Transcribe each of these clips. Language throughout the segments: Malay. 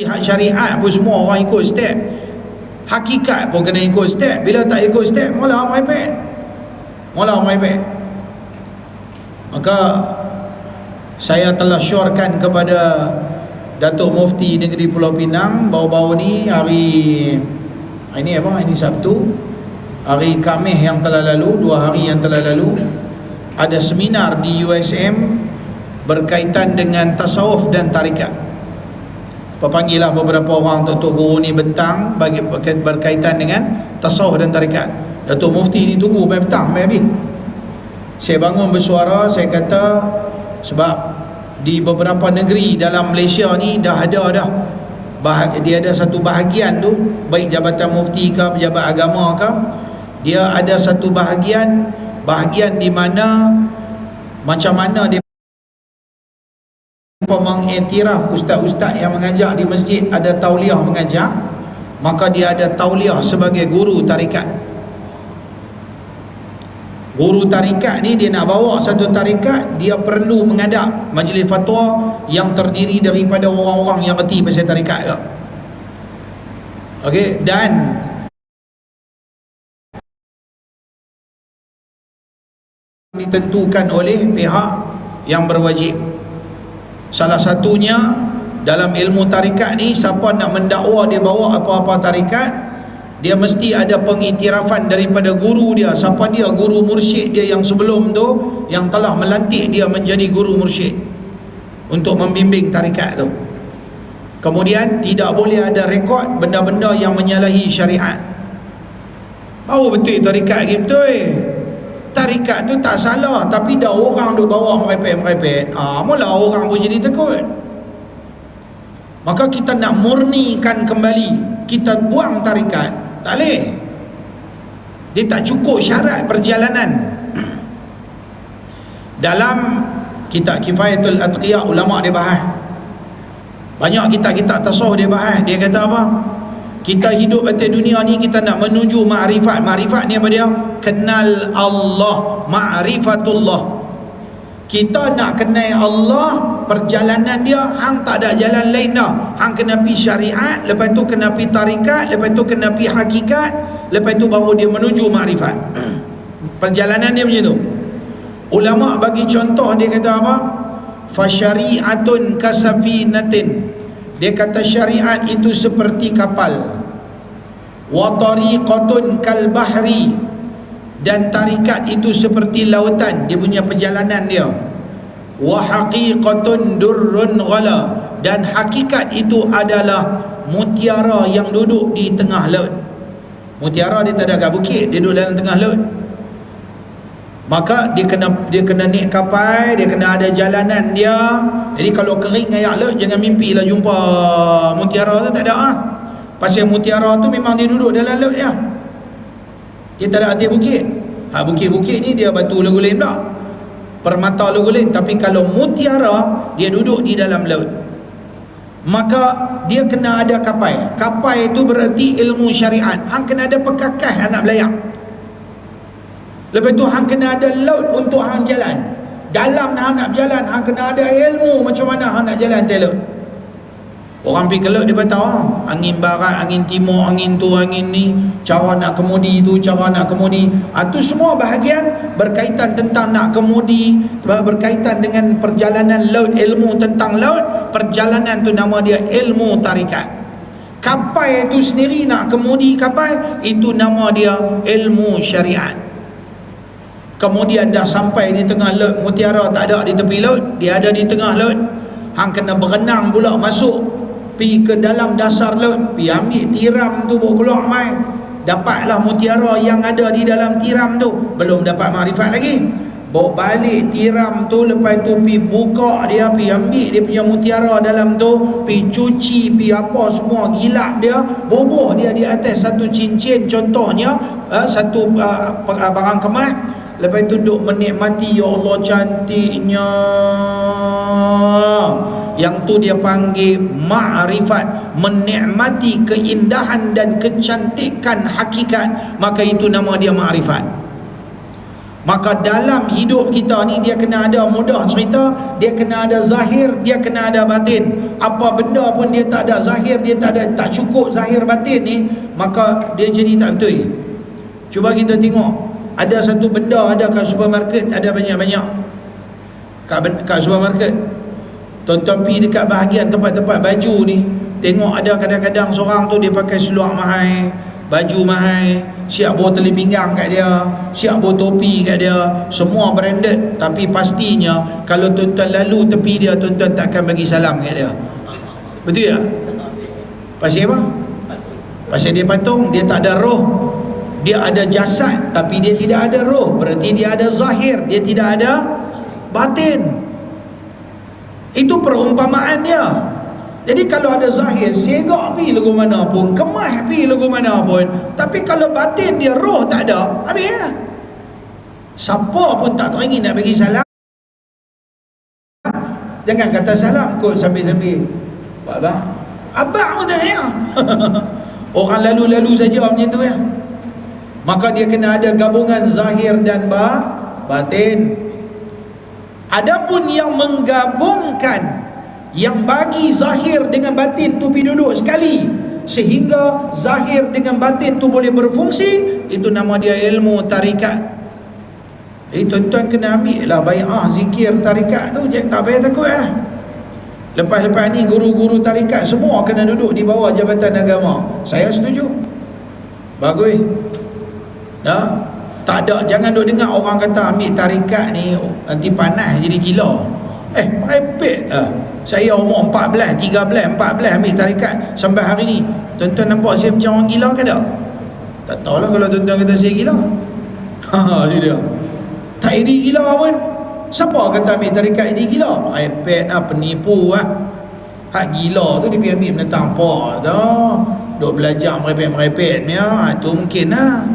hak syariat pun semua orang ikut step, hakikat pun kena ikut step. Bila tak ikut step, mula merepek. Maka saya telah syorkan kepada Datuk Mufti Negeri Pulau Pinang baru-baru ni, hari Sabtu, hari Khamis yang telah lalu, 2 hari yang telah lalu, ada seminar di USM berkaitan dengan tasawuf dan tarikat. Panggillah beberapa orang Tok Guru ni bentang bagi berkaitan dengan tasawuf dan tarikat. Datuk Mufti ni tunggu sampai petang, sampai habis. Saya bangun bersuara, saya kata sebab di beberapa negeri dalam Malaysia ni dah ada dia ada satu bahagian tu, baik Jabatan Mufti ke pejabat agama ke, dia ada satu bahagian di mana macam mana dia mengiktiraf ustaz-ustaz yang mengajar di masjid ada tauliah mengajar, maka dia ada tauliah sebagai guru tarikat. Guru tarikat ni dia nak bawa satu tarikat, dia perlu menghadap majlis fatwa yang terdiri daripada orang-orang yang reti pasal tarikat ke. Okey, dan ditentukan oleh pihak yang berwajib. Salah satunya dalam ilmu tarikat ni, siapa nak mendakwa dia bawa apa-apa tarikat, dia mesti ada pengiktirafan daripada guru dia. Siapa dia? Guru mursyid dia yang sebelum tu, yang telah melantik dia menjadi guru mursyid untuk membimbing tarikat tu. Kemudian tidak boleh ada rekod benda-benda yang menyalahi syariat. Baru betul tarikat gitu. Tarikat tu tak salah, tapi dah orang duk bawa merepek-merepek, mula orang pun jadi takut. Maka kita nak murnikan kembali, kita buang tarikat, tak boleh. Dia tak cukup syarat perjalanan. Dalam kitab Kifayatul Atqiya, ulama dia bahas, banyak kitab-kitab tasawuf dia bahas. Dia kata apa? Kita hidup atas dunia ni, kita nak menuju ma'rifat. Ma'rifat ni apa dia? Kenal Allah, ma'rifatullah. Kita nak kenal Allah, perjalanan dia hang tak ada jalan lain dah. Hang kena pi syariat, lepas tu kena pi tarikat, lepas tu kena pi hakikat, lepas tu baru dia menuju ma'rifat. Perjalanan dia macam tu. Ulama bagi contoh, dia kata apa? Fasyari'atun kasafinatin. Dia kata syariat itu seperti kapal. Wa tariqatun kal bahri, dan tarikat itu seperti lautan, dia punya perjalanan dia. Wa haqiqatun durrun ghala, dan hakikat itu adalah mutiara yang duduk di tengah laut. Mutiara dia tak ada kat bukit, dia duduk dalam tengah laut. Maka dia kena naik kapal, dia kena ada jalanan dia. Jadi kalau kering air laut, jangan mimpilah jumpa mutiara tu, tak ada Pasal mutiara tu memang dia duduk dalam laut dia. Dia tak ada atas bukit. Bukit-bukit ni dia batu lagu lain tak, permata lagu lain. Tapi kalau mutiara, dia duduk di dalam laut. Maka dia kena ada kapal. Kapal itu berarti ilmu syariat. Hang kena ada pekakas anak belayak. Lepas tu hang kena ada laut untuk hang jalan. Dalam hang nak berjalan, hang kena ada ilmu macam mana hang nak jalan atas laut. Orang pergi ke laut, dia tahu angin barat, angin timur, angin tu, angin ni, cara nak kemudi tu, cara nak kemudi. Itu semua bahagian berkaitan tentang nak kemudi, berkaitan dengan perjalanan laut, ilmu tentang laut. Perjalanan tu nama dia ilmu tarikat. Kapal itu sendiri nak kemudi kapal, itu nama dia ilmu syariat. Kemudian dah sampai di tengah laut, mutiara tak ada di tepi laut, dia ada di tengah laut. Hang kena berenang pula masuk, pi ke dalam dasar laut, pi ambil tiram tu bawa keluar mai. Dapatlah mutiara yang ada di dalam tiram tu. Belum dapat makrifat lagi. Bawa balik tiram tu, lepas tu pi buka dia, pi ambil dia punya mutiara dalam tu, pi cuci, pi apa semua, gilap dia, bubuh dia di atas satu cincin contohnya, satu barang kemas. Lepas tu duk menikmati, ya Allah cantiknya. Yang tu dia panggil ma'rifat, menikmati keindahan dan kecantikan hakikat, maka itu nama dia ma'rifat. Maka dalam hidup kita ni, dia kena ada, mudah cerita, dia kena ada zahir, dia kena ada batin. apa benda pun dia tak ada zahir, dia tak cukup zahir batin ni, maka dia jadi tak betul. Cuba kita tengok, ada satu benda ada kat supermarket, ada banyak-banyak kat supermarket. Tuan-tuan pergi dekat bahagian tempat-tempat baju ni, tengok ada kadang-kadang seorang tu dia pakai seluar mahal, baju mahal, siap bawa tali pinggang kat dia, siap bawa topi kat dia, semua branded. Tapi pastinya kalau tuan-tuan lalu tepi dia, tuan-tuan tak akan bagi salam kat dia. Betul tak? Pasal apa? Pasal dia patung, dia tak ada roh. Dia ada jasad tapi dia tidak ada roh. Berarti dia ada zahir, dia tidak ada batin. Itu perumpamaan dia. Jadi kalau ada zahir, segak pi lagu mana pun, kemah pi lagu mana pun, tapi kalau batin dia, roh tak ada, habis ya. Siapa pun tak teringin nak bagi salam, jangan kata salam kot sambil-sambil abang pun tak ya. Orang lalu-lalu saja macam tu ya. Maka dia kena ada gabungan zahir dan batin. Adapun yang menggabungkan, yang bagi zahir dengan batin tu pergi duduk sekali sehingga zahir dengan batin tu boleh berfungsi, itu nama dia ilmu tarikat. Tuan-tuan kena ambil lah bai'ah zikir tarikat tu, jangan tak payah takut lah. Lepas-lepas ni guru-guru tarikat semua kena duduk di bawah Jabatan Agama. Saya setuju, bagus. Dah, tak ada, jangan duk dengar orang kata ambil tarikat ni nanti panas jadi gila. Merepek lah. Saya umur 14, 13, 14 ambil tarikat sampai hari ni. Tuan-tuan nampak saya macam orang gila ke tak? Tak tahulah kalau tuan-tuan kata saya gila. Itu dia. Tak iri gila pun. Siapa kata ambil tarikat ini gila? Merepek lah, penipu lah. Hak gila tu dia pergi ambil menentang apa tau. Duk belajar merepek-merepek ni. Itu mungkin lah.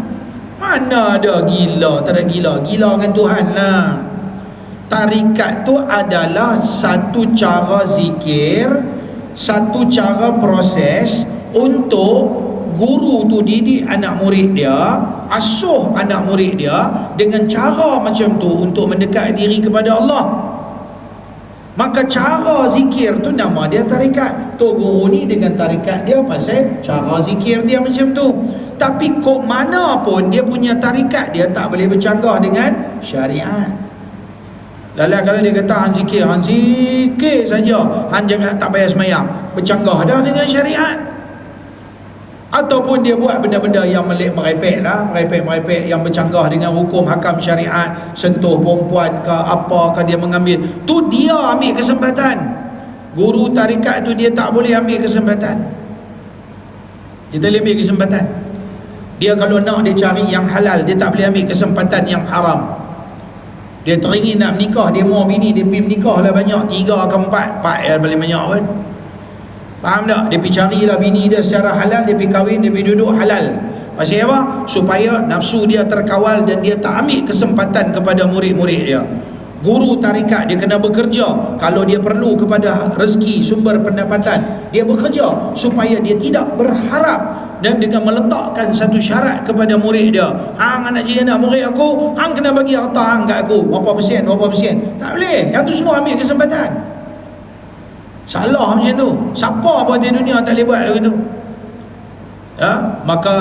Mana ada gila, tak ada gila. Gila dengan Tuhan lah. Tarikat tu adalah satu cara zikir, satu cara proses untuk guru tu didik anak murid dia, asuh anak murid dia dengan cara macam tu untuk mendekat diri kepada Allah. Maka cara zikir tu nama dia tarikat. Tok guru ni dengan tarikat dia pasal cara zikir dia macam tu. Tapi kok mana pun dia punya tarikat, dia tak boleh bercanggah dengan syariat. Lala kalau dia kata hang zikir saja, hang jangan tak payah semayang, bercanggah dah dengan syariat. Ataupun dia buat benda-benda yang merepek lah, merepek yang bercanggah dengan hukum hakam syariat, sentuh perempuan ke apa ke dia mengambil, tu dia ambil kesempatan. Guru tarikat tu dia tak boleh ambil kesempatan. Dia tak boleh ambil kesempatan. Dia kalau nak dia cari yang halal, dia tak boleh ambil kesempatan yang haram. Dia teringin nak menikah, dia mau bini, dia pergi menikah lah banyak, 3 ke 4 yang paling banyak kan. Faham tak? Dia pergi carilah bini dia secara halal, dia pergi kahwin, dia pergi duduk halal. Pasal apa? Supaya nafsu dia terkawal dan dia tak ambil kesempatan kepada murid-murid dia. Guru tarikat dia kena bekerja. Kalau dia perlu kepada rezeki, sumber pendapatan, dia bekerja supaya dia tidak berharap, dan dengan meletakkan satu syarat kepada murid dia. Hang nak jadi anak murid aku, hang kena bagi harta hang kat aku berapa persen. Tak boleh. Yang tu semua ambil kesempatan. Salah macam tu. Siapa pun di dunia tak boleh buat begitu. Maka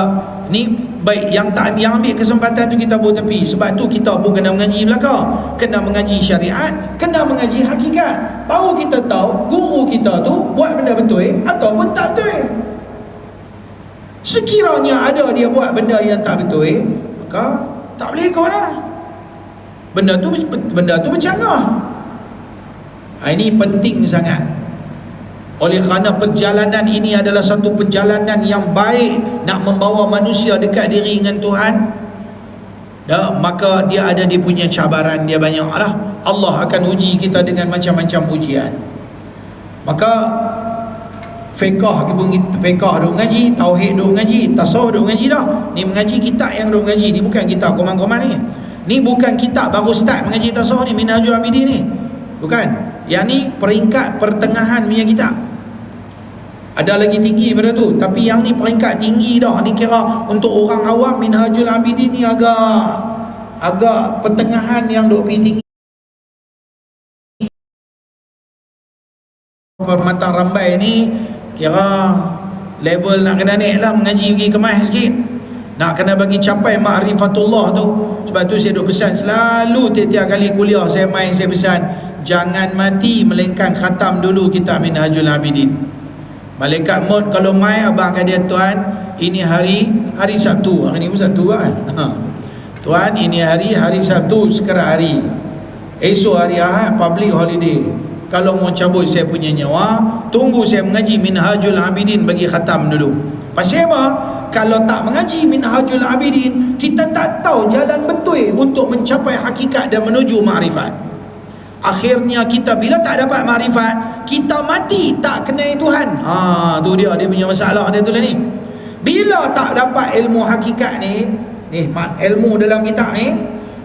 ni baik yang ambil kesempatan tu kita buat tepi. Sebab tu kita pun kena mengaji belaka, kena mengaji syariat, kena mengaji hakikat. Baru kita tahu guru kita tu buat benda betul ataupun tak betul. Sekiranya ada dia buat benda yang tak betul, maka tak boleh ikut lah. Benda tu bercanggah. Ini penting sangat. Oleh kerana perjalanan ini adalah satu perjalanan yang baik, nak membawa manusia dekat diri dengan Tuhan, maka dia ada dia punya cabaran, dia banyak lah. Allah akan uji kita dengan macam-macam ujian. Maka fiqah duk ngaji, tauhid duk ngaji, tasawuf duk ngaji dah. Ni mengaji kitab yang duk ngaji ni, bukan kitab koman-koman ni. Ni bukan kitab baru start mengaji tasawuf ni, Minhajul Abidin ni. Bukan. Yang ni peringkat pertengahan punya kitab. Ada lagi tinggi pada tu, tapi yang ni peringkat tinggi dah. Ni kira untuk orang awam, Minhajul Abidin ni agak pertengahan yang duk pergi tinggi. Permatang Rambai ni kira level nak kena naik lah, mengaji pergi kemas sikit, nak kena bagi capai ma'rifatullah tu. Sebab tu saya duk pesan selalu, tiap-tiap kali kuliah saya main, saya pesan jangan mati melainkan khatam dulu kitab Minhajul Abidin. Malaikat maut kalau mai, abang kata, tuan ini hari Sabtu, hari ni pun Sabtu kan, tuan ini hari Sabtu, sekarang hari, esok hari Ahad public holiday, kalau mau cabut saya punya nyawa, tunggu saya mengaji Minhajul Abidin bagi khatam dulu. Pasal apa? Kalau tak mengaji Minhajul Abidin, kita tak tahu jalan betul untuk mencapai hakikat dan menuju ma'rifat. Akhirnya kita bila tak dapat ma'rifat, kita mati tak kenal Tuhan. Tu dia punya masalah dia tu lah ni. Bila tak dapat ilmu hakikat ni ilmu dalam kitab ni,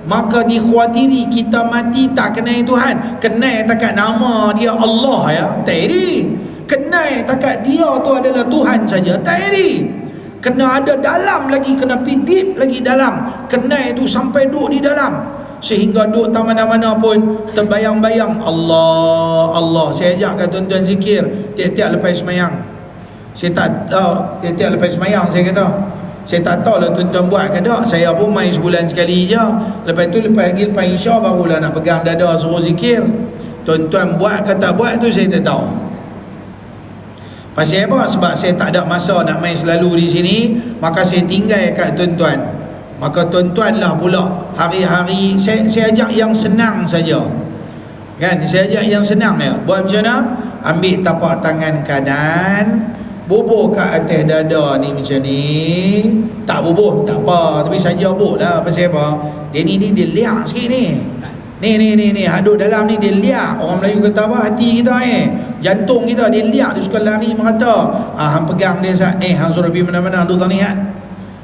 maka dikhawatiri kita mati tak kenal Tuhan. Kenal takat nama dia Allah ya, tak jadi. Kenal takat dia tu adalah Tuhan saja, tak jadi. Kena ada dalam lagi, kena pidip lagi dalam. Kenal itu sampai duduk di dalam, sehingga duduk tak mana-mana pun terbayang-bayang Allah, Allah. Saya ajak kat tuan-tuan zikir tiap-tiap lepas semayang. Saya tak tahu, tiap-tiap lepas semayang saya kata, saya tak tahu lah tuan-tuan buat ke tak. Saya pun main sebulan sekali je. Lepas tu lepas Isya barulah nak pegang dada suruh zikir. Tuan-tuan buat ke tak buat tu saya tak tahu. Pasal apa? Sebab saya tak ada masa nak main selalu di sini, maka saya tinggal kat tuan-tuan. Maka tuan-tuan lah pula hari-hari saya ajak yang senang saja. Kan? Saya ajak yang senang ya. Buat macam mana? Ambil tapak tangan kanan, bubuh kat atas dada ni macam ni. Tak bubuh tak apa, tapi saja bubuh lah. Pasal apa? Dia ni dia liak sikit ni. Ni hadut dalam ni dia liak. Orang Melayu kata apa? Hati kita jantung kita dia liak, dia suka lari merata. Hang pegang dia sat ni, hang suruh pergi mana-mana tu tanihat.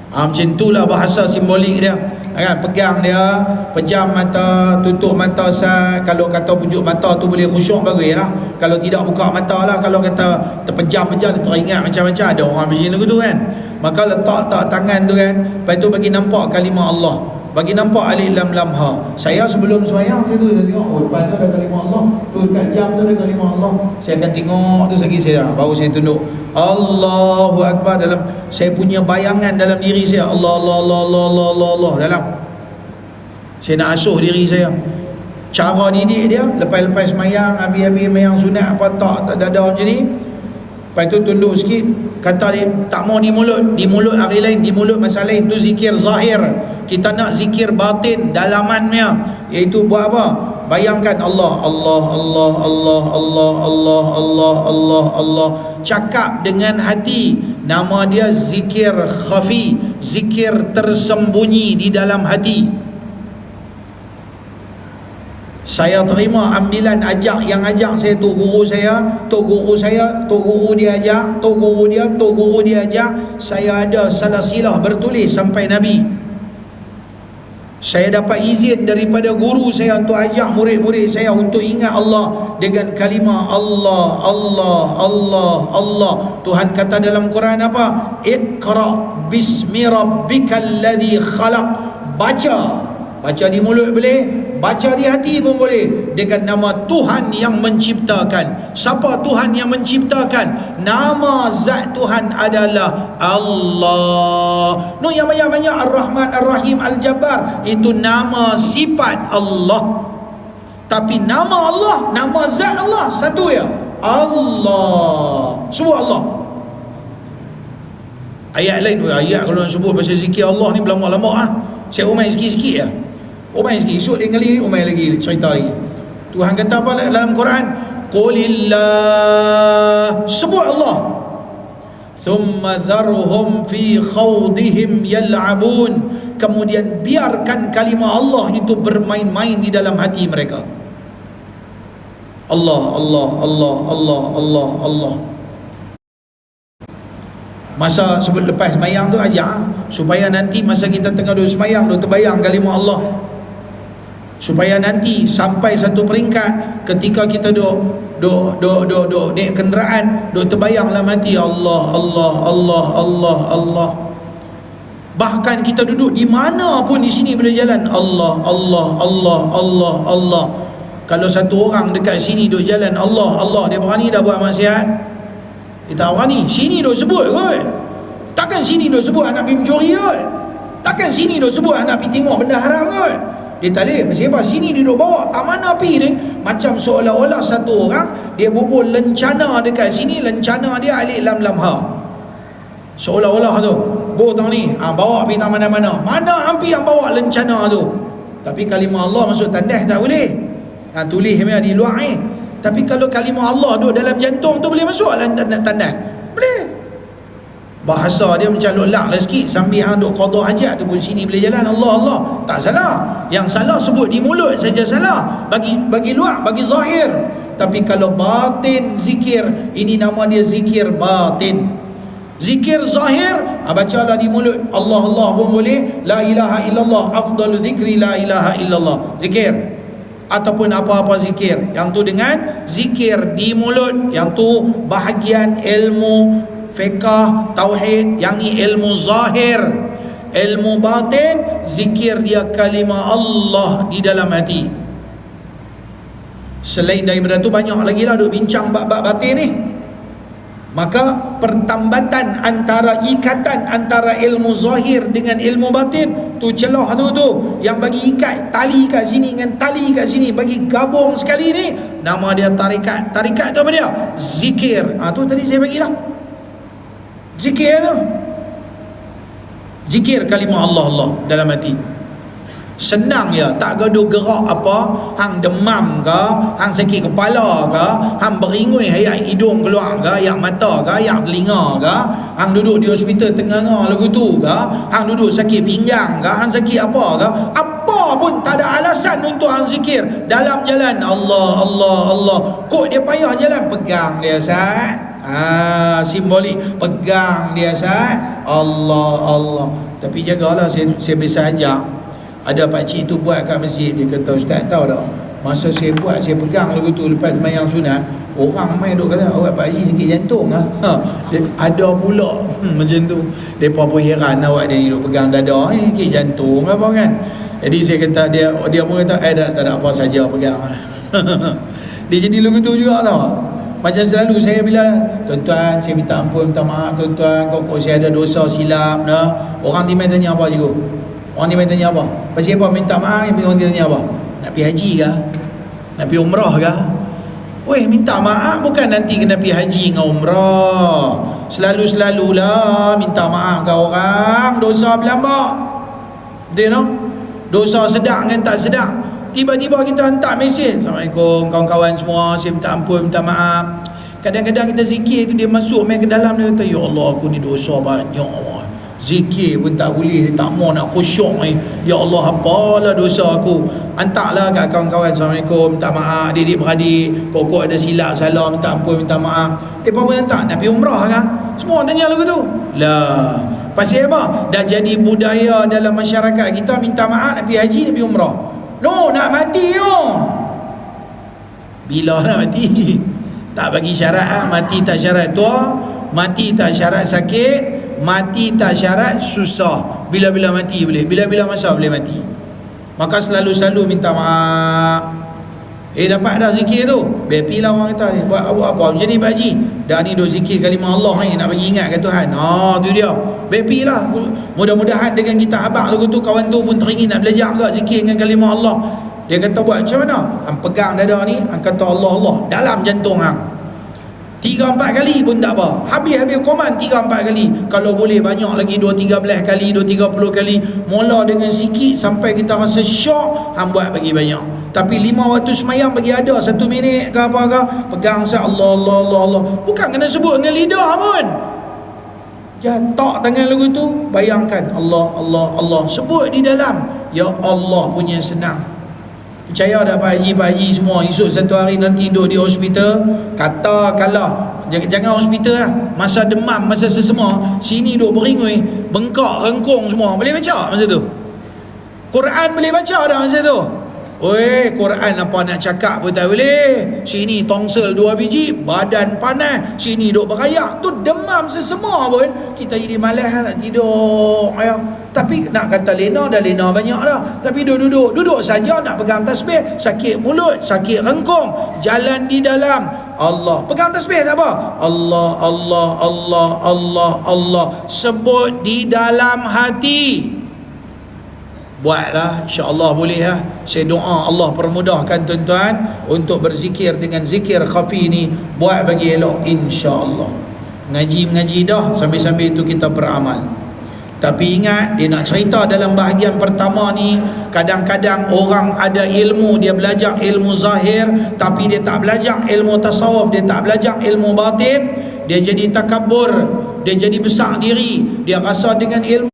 Macam itulah bahasa simbolik dia kan. Pegang dia, pejam mata, tutup mata sat. Kalau kata pujuk mata tu boleh khusyuk bagus lah. Kalau tidak buka mata lah. Kalau kata terpejam-pejam, teringat macam-macam. Ada orang macam tu kan. Maka letak tangan tu kan, lepas tu bagi nampak kalimah Allah, bagi nampak alif lam lam ha. Saya sebelum sembahyang saya tu tengok, depan tu ada kalimah Allah, tu dekat jam tu ada kalimah Allah. Saya akan tengok tu lagi, saya baru saya tunduk Allahu Akbar. Dalam saya punya bayangan dalam diri saya, Allah Allah Allah Allah Allah Allah, Allah dalam. Saya nak asuh diri saya. Cara didik dia, lepas-lepas sembahyang, habis-habis sembahyang sunat apa tak dada macam ni, lepas tu tunduk sikit. Kata dia tak mau di mulut hari lain, di mulut masa lain. Tu zikir zahir. Kita nak zikir batin, dalamannya, iaitu buat apa? Bayangkan Allah, Allah, Allah, Allah, Allah, Allah, Allah, Allah, Allah. Cakap dengan hati. Nama dia zikir khafi, zikir tersembunyi di dalam hati. Saya terima ambilan ajak, yang ajak saya tu guru saya, tu guru saya, tu guru dia ajak, tu guru dia, tu guru dia ajak. Saya ada salasilah bertulis sampai Nabi. Saya dapat izin daripada guru saya untuk ajak murid-murid saya untuk ingat Allah dengan kalimah Allah, Allah, Allah, Allah. Tuhan kata dalam Quran apa? Iqra bismi rabbikal ladzi khalaq. Baca di mulut boleh, baca di hati pun boleh, dengan nama Tuhan yang menciptakan. Siapa Tuhan yang menciptakan? Nama zat Tuhan adalah Allah. No, yang banyak-banyak Ar-Rahman, Ar-Rahim, Al-Jabbar, itu nama sifat Allah. Tapi nama Allah, nama zat Allah satu ya, Allah. Semua Allah. Ayat lain, ayat kalau nak sebut pasal zikir Allah ni berlama-lama ah. Saya umai sikit-sikit ya. Umai sikit, esok dia kali umai lagi cerita lagi. Tuhan kata apa dalam Quran? Qulillah, sebut Allah. Thumma dharhum fi khawdihim yal'abun. Kemudian biarkan kalimah Allah itu bermain-main di dalam hati mereka. Allah, Allah, Allah, Allah, Allah, Allah. Masa sebelum lepas semayang tu ajak, supaya nanti masa kita tengah duduk semayang duduk terbayang kalimah Allah, supaya nanti sampai satu peringkat ketika kita duduk naik kenderaan, duduk terbayang dalam hati Allah, Allah, Allah, Allah, Allah. Bahkan kita duduk di mana pun di sini boleh jalan Allah, Allah, Allah, Allah, Allah. Kalau satu orang dekat sini duk jalan Allah, dia berani dah buat maksiat? Dia tak berani. Sini duk sebut kot. Takkan sini duk sebut anak pergi mencuri kot. Takkan sini duk sebut anak pergi tengok benda haram kot. Dia tak boleh. Pasal apa? Sini dia duk bawa tak mana pergi ni. Macam seolah-olah satu orang dia bubuh lencana dekat sini, lencana dia alif lam lam ha. Seolah-olah tu botang ni bawa pergi tak mana-mana. Mana hampi yang bawa lencana tu? Tapi kalimah Allah masuk tandas tak boleh. Tulis memang di luar ni. Tapi kalau kalimah Allah duduk dalam jantung tu boleh masuk tandas? Boleh. Bahasa dia macam lolak lah sikit. Sambil hang duk qada hajat tu pun sini boleh jalan Allah. Tak salah. Yang salah sebut di mulut saja salah. Bagi luar, bagi zahir. Tapi kalau batin zikir, ini nama dia zikir batin. Zikir zahir, bacalah di mulut Allah pun boleh. La ilaha illallah, afdalu zikri la ilaha illallah. Zikir ataupun apa-apa zikir, yang tu dengan zikir di mulut, yang tu bahagian ilmu fiqh tauhid, yang ni ilmu zahir. Ilmu batin, zikir dia kalimah Allah di dalam hati. Selain daripada tu banyak lagi lah duk bincang bab-bab batin ni. Maka pertambatan antara, ikatan antara ilmu zahir dengan ilmu batin tu, celah tu yang bagi ikat tali kat sini dengan tali kat sini, bagi gabung sekali ni, nama dia tarikat. Tarikat tu apa dia? Zikir. Tu tadi saya bagilah. Zikir tu. Zikir kalimah Allah dalam hati. Senang ya, tak gaduh gerak apa. Hang demam ke, hang sakit kepala ke, hang beringui ayak hidung keluar ke, ayak mata ke, ayak telinga ke, hang duduk di hospital tengah-tengah lagu tu ke, hang duduk sakit pinggang ke, hang sakit apa ke, apa pun tak ada alasan untuk hang zikir dalam jalan Allah. Kok dia payah jalan, pegang dia Sat. Simbolik, pegang dia Sat. Allah. Tapi jagalah, saya biasa ajak. Ada pakcik tu buat kat masjid, dia kata, Ustaz tahu tak, masa saya buat, saya pegang lagu tu lepas sembahyang sunat, orang main duk kata, awak Pak Haji sakit jantung lah. Ada pula macam tu. Mereka pun heran, awak dia duk pegang dada, sakit jantung apa kan. Jadi saya kata, dia pun kata, tak ada apa saja pegang. Dia jadi lagu tu juga tau. Macam selalu saya bila, tuan-tuan saya minta ampun, minta maaf tuan-tuan, kok saya ada dosa silap nah. Orang ni main tanya apa cikgu? Orang ni main tanya apa? Pasal apa minta maaf? Orang dia tanya apa? Nak pergi haji ke? Nak pergi umrah ke? Weh, minta maaf bukan nanti kena pergi haji dengan umrah. Selalu-selalulah minta maaf ke orang. Dosa berlambak. Dia no? Dosa sedang dengan tak sedang. Tiba-tiba kita hantar mesej, Assalamualaikum kawan-kawan semua, saya minta ampun, minta maaf. Kadang-kadang kita zikir tu, dia masuk main ke dalam, dia kata, ya Allah aku ni dosa banyak. Zikir pun tak boleh, tak mau nak khusyuk ni. Ya Allah, apalah dosa aku. Hantarlah kat kawan-kawan, Assalamualaikum, minta maaf adik-adik beradik, kok ada silap salah, minta ampun, minta maaf. Mereka pun hantar, nak pergi umrah kan? Semua tanya lagu tu. Lah, pasal apa? Dah jadi budaya dalam masyarakat kita, minta maaf nak pergi haji, nak pergi umrah. No, nak mati Bila nak mati? Tak bagi syarat mati tak syarat tua, mati tak syarat sakit, mati tak syarat susah. Bila-bila mati boleh, bila-bila masa boleh mati. Maka selalu-selalu minta maaf. Dapat dah zikir tu, bepi lah orang kata ni, buat apa jadi Pak Haji dah ni duk zikir kalimah Allah ni, nak bagi ingat kat Tuhan. Tu dia, bepi lah. Mudah-mudahan dengan kita habaq lagu tu, kawan tu pun teringin nak belajar ke zikir dengan kalimah Allah. Dia kata buat macam mana? Hang pegang dada ni, hang kata Allah dalam jantung hang 3-4 kali pun tak apa. Habis koman 3-4 kali. Kalau boleh banyak lagi, 2-13 kali, 2-30 kali. Mula dengan sikit sampai kita rasa syok, hang buat bagi banyak. Tapi 5 waktu semayang bagi ada 1 minit ke apa ke, pegang sa Allah. Bukan kena sebut dengan lidah pun. Jatak tangan lagu tu, bayangkan Allah. Sebut di dalam. Ya Allah punya senang. Percaya dah Pak Haji semua, esok satu hari nanti duduk di hospital, katakanlah jangan hospital lah, masa demam, masa sesemua, sini duduk beringui, bengkak, rengkung semua, boleh baca masa tu? Quran boleh baca dah masa tu? Oi, Quran apa nak cakap pun tak boleh. Sini tongsel 2 biji, badan panas, sini duk berayak, tu demam sesemua pun kita jadi malas nak tidur. Tapi nak kata lena dah lena banyak dah. Tapi duduk saja nak pegang tasbih, sakit mulut, sakit rengkung, jalan di dalam Allah. Pegang tasbih tak apa. Allah, Allah, Allah, Allah, Allah. Sebut di dalam hati. Buatlah, insya-Allah boleh lah. Saya doa Allah permudahkan tuan-tuan untuk berzikir dengan zikir khafi ni. Buat bagi elok, insya-Allah. Mengaji dah, sambil-sambil itu kita beramal. Tapi ingat, dia nak cerita dalam bahagian pertama ni, kadang-kadang orang ada ilmu, dia belajar ilmu zahir, tapi dia tak belajar ilmu tasawuf, dia tak belajar ilmu batin, dia jadi takabur, dia jadi besar diri, dia rasa dengan ilmu,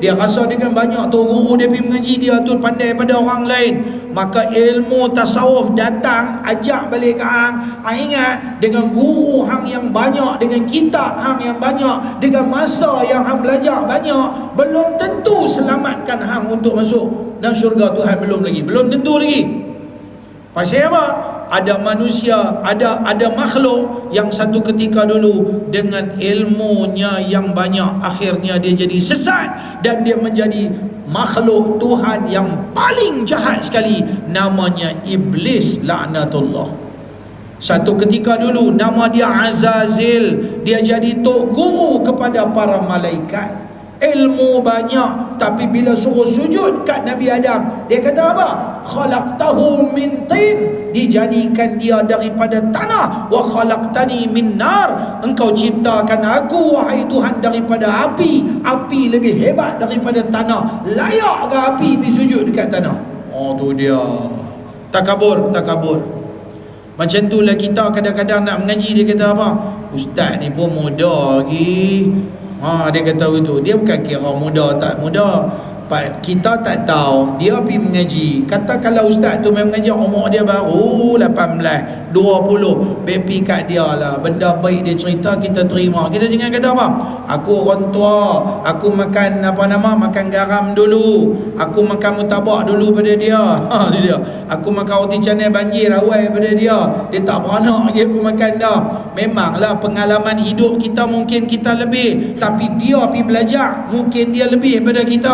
dia rasa dengan banyak tu guru dia pergi mengaji, dia tu pandai pada orang lain. Maka ilmu tasawuf datang ajak balik ke hang. Ingat, dengan guru hang yang banyak, dengan kitab hang yang banyak, dengan masa yang hang belajar banyak, belum tentu selamatkan hang untuk masuk dalam syurga Tuhan. Belum tentu lagi. Pasal apa? Ada manusia, ada makhluk yang satu ketika dulu dengan ilmunya yang banyak, akhirnya dia jadi sesat dan dia menjadi makhluk Tuhan yang paling jahat sekali, namanya Iblis laknatullah. Satu ketika dulu nama dia Azazil, dia jadi tok guru kepada para malaikat. Ilmu banyak, tapi bila suruh sujud kat Nabi Adam, dia kata apa? Khalaqtahu min tin, dijadikan dia daripada tanah. Wa khalaqtani min nar, engkau ciptakan aku wahai Tuhan daripada api. Api lebih hebat daripada tanah. Layak ke api pergi sujud dekat tanah? Oh, tu dia takabur. Macam itulah kita kadang-kadang nak mengaji, dia kata apa? Ustaz ni pun muda lagi. Dia kata begitu. Dia bukan kira muda tak muda. Kita tak tahu. Dia pergi mengaji. Kata kalau ustaz tu memang mengaji, umur dia baru 18, 20, pergi kat dia lah. Benda baik dia cerita, kita terima. Kita jangan kata apa? Aku orang tua, aku makan makan garam dulu, aku makan mutabak dulu pada dia. Dia. Aku makan roti canai banjir awal pada dia. Dia tak beranak lagi aku makan dah. Memanglah pengalaman hidup kita mungkin kita lebih, tapi dia pergi belajar mungkin dia lebih pada kita.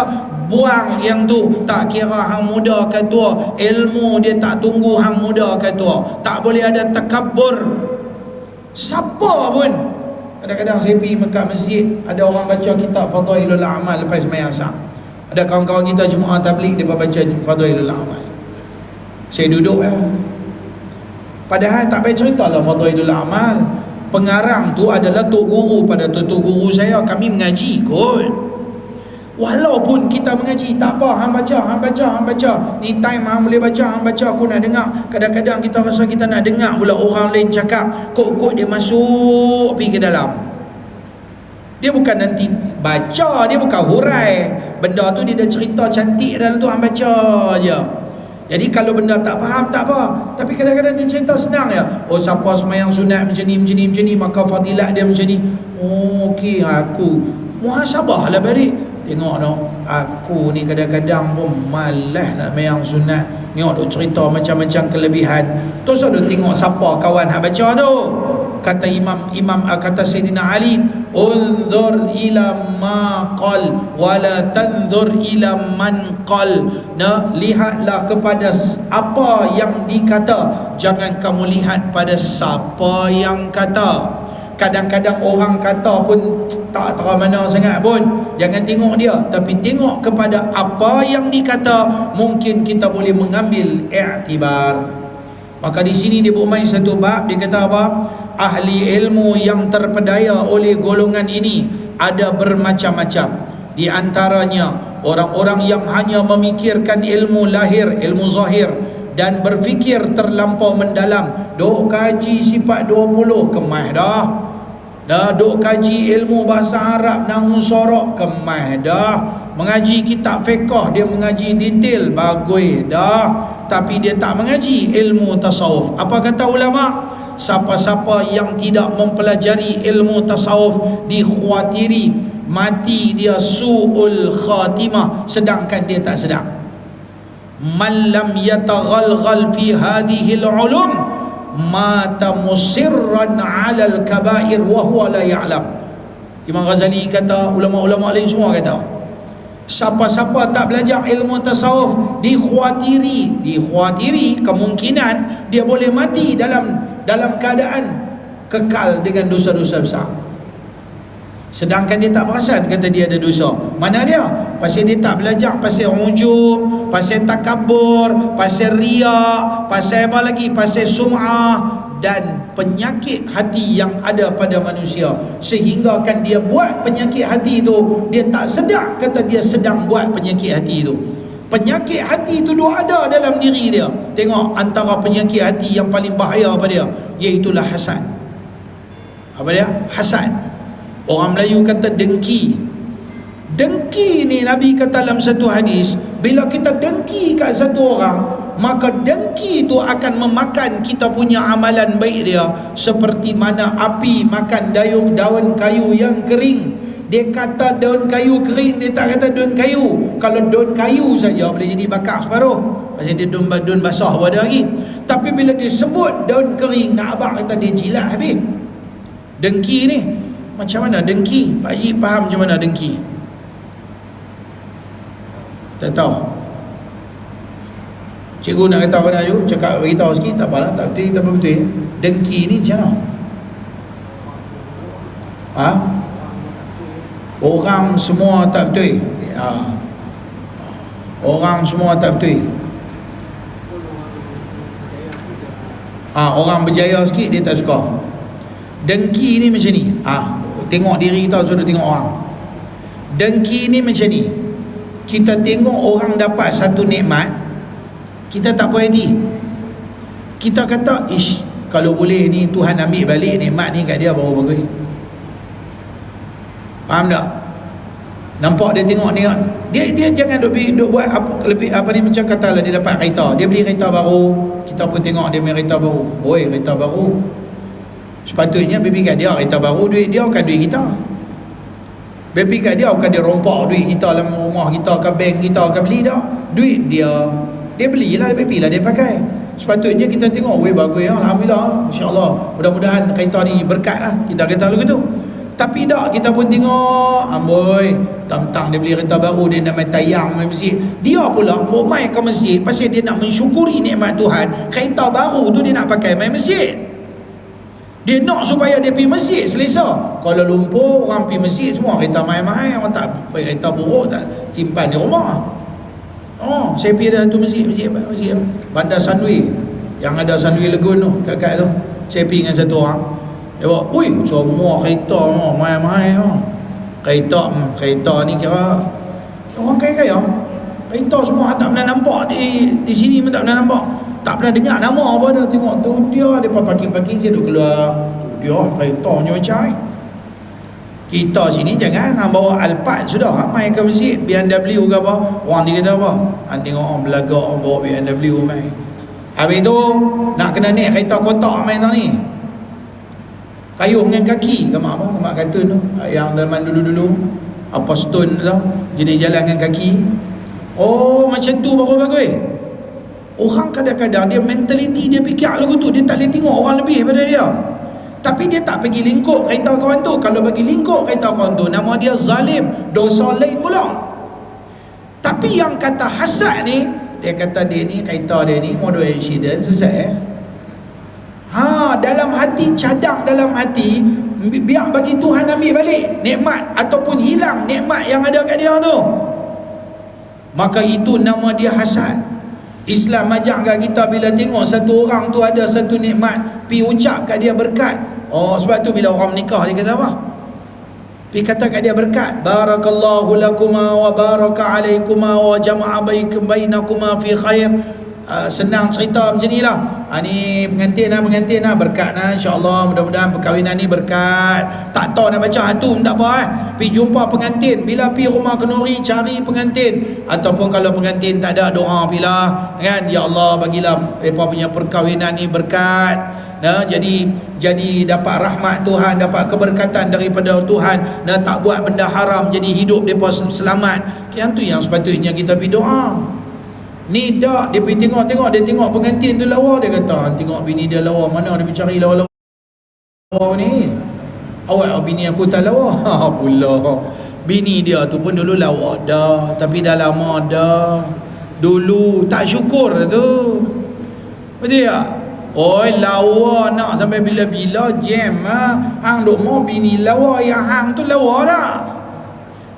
Buang yang tu. Tak kira hang muda ke tua, ilmu dia tak tunggu hang muda ke tua. Tak boleh ada takabur siapa pun. Kadang-kadang saya pergi Mekah masjid, ada orang baca kitab Fadailul A'mal lepas sembahyang asar. Ada kawan-kawan kita jemaah tabligh, dia baca Fadailul A'mal. Saya duduk padahal tak payah cerita lah Fadailul A'mal. Pengarang tu adalah tok guru pada tok guru saya. Kami mengaji kot. Walaupun kita mengaji, tak apa, hang baca. Ni time hang boleh baca, hang baca, aku nak dengar. Kadang-kadang kita rasa kita nak dengar pula orang lain cakap. Kok dia masuk pergi ke dalam. Dia bukan nanti baca, dia bukan hurai. Benda tu dia dah cerita cantik dalam tu, hang baca je. Jadi kalau benda tak faham tak apa. Tapi kadang-kadang dia cerita senang ya. Oh, siapa semayang sunat macam ni, maka fadilat dia macam ni. Oh, okey, aku muhasabah lah balik. Tengok no, aku ni kadang-kadang pun malas nak mayang sunat. Tengok duk cerita macam-macam kelebihan. Terus duk tengok siapa kawan hak baca tu. Kata kata Sayyidina Ali, unzur ila ma qal wala tanzur ila man qal. Nah, lihatlah kepada apa yang dikata, jangan kamu lihat pada siapa yang kata. Kadang-kadang orang kata pun tak tahu mana sangat pun, jangan tengok dia, tapi tengok kepada apa yang dikata. Mungkin kita boleh mengambil i'tibar. Maka di sini dia bermain satu bab. Dia kata apa? Ahli ilmu yang terpedaya oleh golongan ini ada bermacam-macam. Di antaranya orang-orang yang hanya memikirkan ilmu lahir, ilmu zahir, dan berfikir terlampau mendalam. Duk kaji sifat 20 kemah dah. Duk kaji ilmu bahasa Arab, nahwu sorok kemah dah. Mengaji kitab fiqh, dia mengaji detail bagus dah, tapi dia tak mengaji ilmu tasawuf. Apa kata ulama? Siapa-siapa yang tidak mempelajari ilmu tasawuf dikhawatiri mati dia su'ul khatimah, sedangkan dia tak sedar. Man lam yataghalghal fi hadhihi al-ulum mata musirran 'ala al-kaba'ir wa huwa la ya'lam. Imam Ghazali kata, ulama-ulama lain semua kata, siapa-siapa tak belajar ilmu tasawuf dikhawatiri kemungkinan dia boleh mati dalam keadaan kekal dengan dosa-dosa besar, sedangkan dia tak perasan kata dia ada dosa. Mana dia? Pasal dia tak belajar pasal ujub, pasal takabur, pasal riak, pasal apa lagi, pasal sum'ah dan penyakit hati yang ada pada manusia, sehingga kan dia buat penyakit hati tu, dia tak sedar kata dia sedang buat penyakit hati tu. Penyakit hati tu dia ada dalam diri dia. Tengok antara penyakit hati yang paling bahaya pada dia, iaitulah hasad. Apa dia? Hasad. Orang Melayu kata dengki. Dengki ni Nabi kata dalam satu hadis, bila kita dengki kat satu orang, maka dengki itu akan memakan kita punya amalan baik dia, seperti mana api makan daun kayu yang kering. Dia kata daun kayu kering, dia tak kata daun kayu. Kalau daun kayu saja boleh jadi bakar separuh, pasal dia daun basah pun ada lagi. Tapi bila dia sebut daun kering, nak abang kata dia jilat habis. Dengki ni macam mana dengki? Pak Haji faham macam mana dengki? Tak tahu. Cikgu nak kata apa nak you? Cakap beritahu sikit, tak apalah, tak betul, tak betul. Dengki ni macam mana? Ha? Orang semua tak betul. Orang semua tak betul. Orang berjaya sikit dia tak suka. Dengki ni macam ni. Tengok diri kita, sudah tengok orang. Dengki ni macam ni. Kita tengok orang dapat satu nikmat, kita tak puas hati. Kita kata, ish, kalau boleh ni Tuhan ambil balik nikmat ni kat dia baru bagus. Faham tak? Nampak dia tengok ni, dia jangan duk buat lebih apa ni, macam katalah dia dapat kereta, dia beli kereta baru, kita pun tengok dia punya kereta baru. Oi, kereta baru. Sepatutnya baby kat dia kereta baru, duit dia bukan duit kita. Baby kat dia bukan dia rompak duit kita dalam rumah kita ke bank kita ke beli dah. Duit dia belilah, baby lah dia pakai. Sepatutnya kita tengok, weh bagus ya, alhamdulillah, insya-Allah, mudah-mudahan kereta ni berkat lah, kita kata lagu tu. Tapi tak, kita pun tengok, amboi, tang-tang dia beli kereta baru, dia nak main tayang main masjid. Dia pula mau main ke masjid pasal dia nak mensyukuri nikmat Tuhan. Kereta baru tu dia nak pakai main masjid. Dia nak supaya dia pergi masjid selesa. Kuala Lumpur orang pergi masjid semua kereta mahal-mahal, orang tak kereta buruk tak simpan di rumah. Saya pergi ada satu masjid Bandar Sunway, yang ada Sunway Lagoon tu, kat tu. Saya pergi dengan satu orang. Dia buat, ui, semua kereta mahal-mahal. Kereta ni kira orang kaya-kaya. Kereta semua tak pernah nampak di sini pun tak pernah nampak. Tak pernah dengar nama apa dah. Tengok tu dia parking-parking, saya duduk keluar. Tu dia kereta macam ni. Kita sini jangan bawa Alphard sudah, main ke masjid BMW ke apa. Orang dia kata apa? Tengok orang belagak bawa BMW main. Habis tu nak kena naik kereta kotak main tau ni. Kayuh dengan kaki, kemak kartun tu yang zaman dulu-dulu, apa stone tu, jadi jalan dengan kaki. Macam tu baru bagus. Orang kadang-kadang dia mentaliti, dia fikir lagu tu, dia tak boleh tengok orang lebih daripada dia. Tapi dia tak pergi lingkup kereta kawan tu. Kalau bagi lingkup kereta kawan tu, nama dia zalim, dosa lain pula. Tapi yang kata hasad ni, dia kata dia ni kereta dia ni motor accident selesai. Dalam hati, cadang dalam hati, biar bagi Tuhan ambil balik nikmat ataupun hilang nikmat yang ada kat dia tu. Maka itu nama dia hasad. Islam ajak kat kita bila tengok satu orang tu ada satu nikmat, pi ucap kat dia berkat. Sebab tu bila orang menikah dia kata apa? Pi kata kat dia berkat, barakallahu lakuma wa baraka alaikuma wa jama'a bainakuma fi khair. Senang cerita macam ni lah. Ni pengantin lah, berkat lah, insyaAllah, mudah-mudahan perkahwinan ni berkat. Tak tahu nak baca hantu tak apa pergi jumpa pengantin. Bila pergi rumah kenuri cari pengantin, ataupun kalau pengantin tak ada, doa bila kan, ya Allah bagilah mereka punya perkahwinan ni berkat. nah, jadi dapat rahmat Tuhan, dapat keberkatan daripada Tuhan, nah, tak buat benda haram, jadi hidup mereka selamat. Yang tu yang sepatutnya kita pergi doa. Ni dak dia pergi tengok dia tengok pengantin tu lawa, dia kata tengok bini dia lawa, mana dia pergi cari lawa ni. Awak bini aku tak lawa. Pula bini dia tu pun dulu lawa dah, tapi dah lama dah. Dulu tak syukur tu. Betul tak? Oi, lawa nak sampai bila-bila jam hang duk mau bini lawa, yang hang tu lawa dah.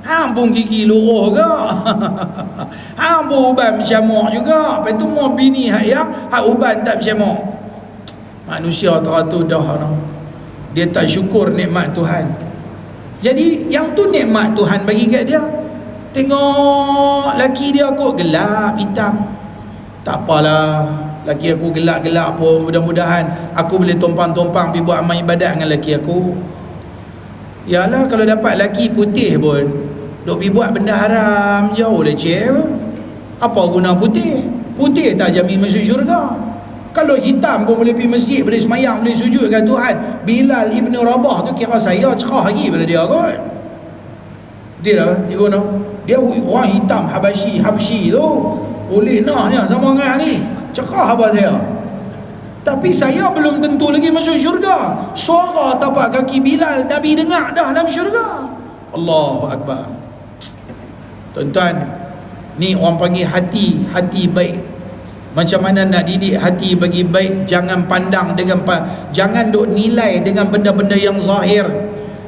Hang pun gigi luruh ke? Hang pun uban bercamuk juga. Lepas tu mau bini hak uban tak bercamuk. Manusia teratur dah no. Dia tak syukur nikmat Tuhan. Jadi yang tu nikmat Tuhan bagi kat dia. Tengok laki dia kok gelap hitam. Tak apalah, laki aku gelap-gelap pun, mudah-mudahan aku boleh tumpang-tumpang pergi buat amal ibadat dengan laki aku. Yalah, kalau dapat laki putih pun duk pergi buat benda haram, jauh leceh. Apa guna putih? Putih tak jamin masuk syurga. Kalau hitam pun boleh pergi masjid, boleh semayang, boleh sujud kat Tuhan. Bilal Ibn Rabah tu kira saya cerah lagi pada dia kot. Dia lah, cikgu no. Dia orang hitam Habsyi tu. Boleh nak ni sama dengan ni. Cerah apa saya. Tapi saya belum tentu lagi masuk syurga. Suara tapak kaki Bilal Nabi dengar dah dalam syurga. Allahu Akbar. Tuan-tuan, ni orang panggil hati baik. Macam mana nak didik hati bagi baik? Jangan pandang dengan jangan duk nilai dengan benda-benda yang zahir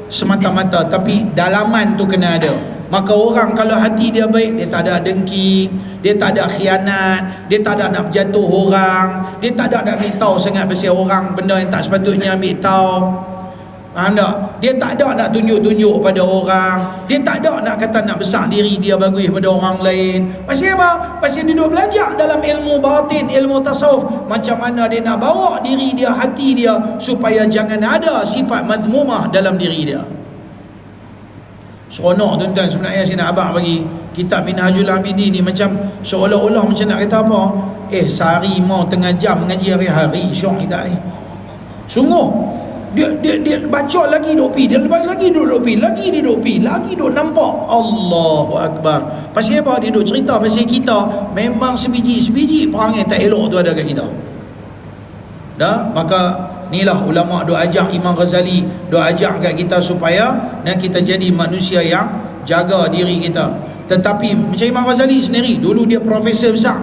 semata-mata, tapi dalaman tu kena ada. Maka orang kalau hati dia baik, dia tak ada dengki, dia tak ada khianat, dia tak ada nak berjatuh orang, dia tak ada nak ambil tahu sangat pasal orang benda yang tak sepatutnya ambil tahu. Faham tak? Dia tak ada nak tunjuk-tunjuk pada orang, dia tak ada nak kata nak besar diri dia bagus pada orang lain. Pasal apa? Pasal dia duduk belajar dalam ilmu batin, ilmu tasawuf, macam mana dia nak bawa diri dia, hati dia, supaya jangan ada sifat mazmumah dalam diri dia. Seronok tuan-tuan, sebenarnya saya nak abang bagi kitab Minhajul Abidin ni macam seolah-olah macam nak kata apa, sehari mau tengah jam mengaji hari-hari syok kita ni. Sungguh dia baca lagi duk pi, dia lepas lagi duk pi, lagi dia duk pi, lagi duk nampak. Allahu Akbar. Pasal apa? Dia duk cerita pasal kita memang sebiji-sebiji perangai tak elok tu ada kat kita. Dah, maka inilah ulama duk ajak Imam Ghazali, duk ajak kat kita supaya kita jadi manusia yang jaga diri kita. Tetapi macam Imam Ghazali sendiri, dulu dia profesor besar,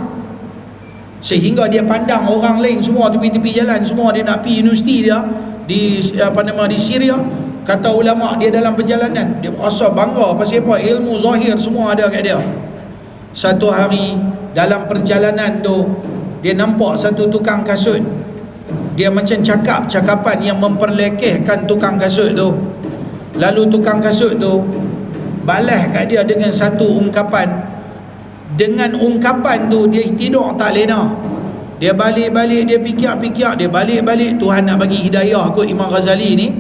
sehingga dia pandang orang lain semua tepi-tepi jalan, semua dia nak pergi universiti dia di Syria. Kata ulama, dia dalam perjalanan dia rasa bangga pasal apa? Ilmu zahir semua ada kat dia. Satu hari dalam perjalanan tu, dia nampak satu tukang kasut. Dia macam cakap cakapan yang memperlekehkan tukang kasut tu. Lalu tukang kasut tu balas kat dia dengan satu ungkapan. Dengan ungkapan tu dia tidur tak lena. Dia balik-balik, dia fikir-fikir, dia balik-balik. Tuhan nak bagi hidayah kot Imam Ghazali ni.